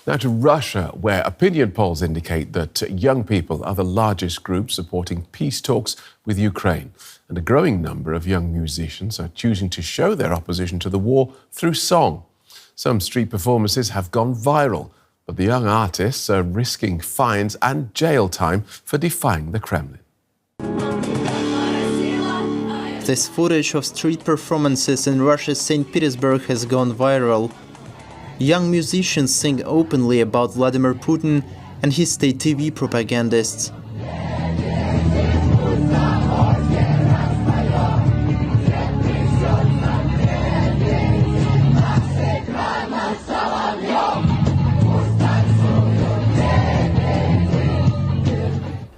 Now to Russia, where opinion polls indicate that young people are the largest group supporting peace talks with Ukraine. And a growing number of young musicians are choosing to show their opposition to the war through song. Some street performances have gone viral, but the young artists are risking fines and jail time for defying the Kremlin. This footage of street performances in Russia's St. Petersburg has gone viral. Young musicians sing openly about Vladimir Putin and his state TV propagandists.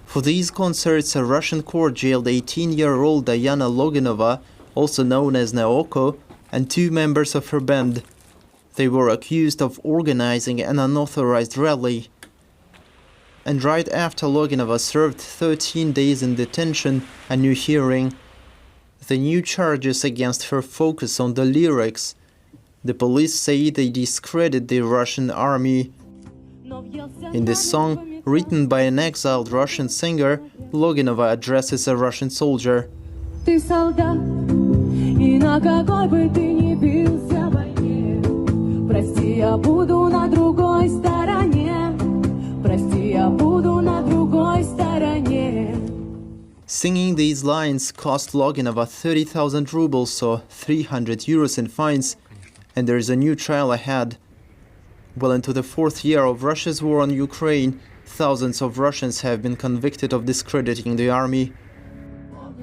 For these concerts, a Russian court jailed 18-year-old Diana Loginova, also known as Naoko, and two members of her band. They were accused of organizing an unauthorized rally. And right after Loginova served 13 days in detention, a new hearing. The new charges against her focus on the lyrics. The police say they discredit the Russian army. In this song, written by an exiled Russian singer, Loginova addresses a Russian soldier. Singing these lines cost Loginova 30,000 rubles, or 300 euros in fines, and there is a new trial ahead. Well into the fourth year of Russia's war on Ukraine, thousands of Russians have been convicted of discrediting the army.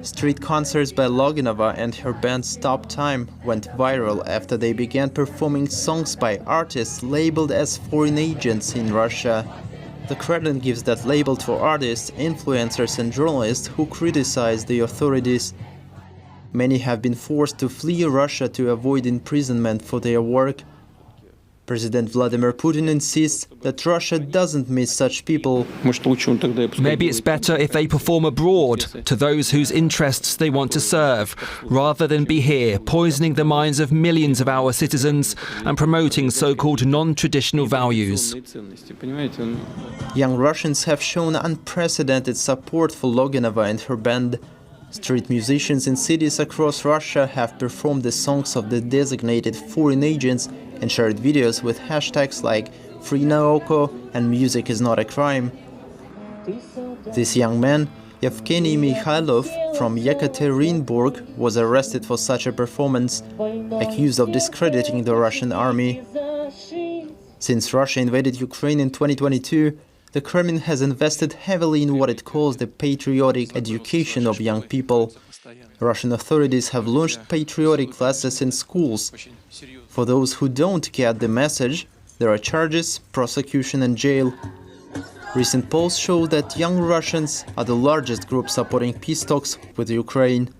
Street concerts by Loginova and her band Stop Time went viral after they began performing songs by artists labeled as foreign agents in Russia. The Kremlin gives that label to artists, influencers and journalists who criticize the authorities. Many have been forced to flee Russia to avoid imprisonment for their work. President Vladimir Putin insists that Russia doesn't miss such people. Maybe it's better if they perform abroad, to those whose interests they want to serve, rather than be here, poisoning the minds of millions of our citizens and promoting so-called non-traditional values. Young Russians have shown unprecedented support for Loginova and her band. Street musicians in cities across Russia have performed the songs of the designated foreign agents and shared videos with hashtags like Free Naoko and Music is not a crime. This young man, Yevgeny Mikhailov from Yekaterinburg, was arrested for such a performance, accused of discrediting the Russian army. Since Russia invaded Ukraine in 2022, the Kremlin has invested heavily in what it calls the patriotic education of young people. Russian authorities have launched patriotic classes in schools. For those who don't get the message, there are charges, prosecution and jail. Recent polls show that young Russians are the largest group supporting peace talks with Ukraine.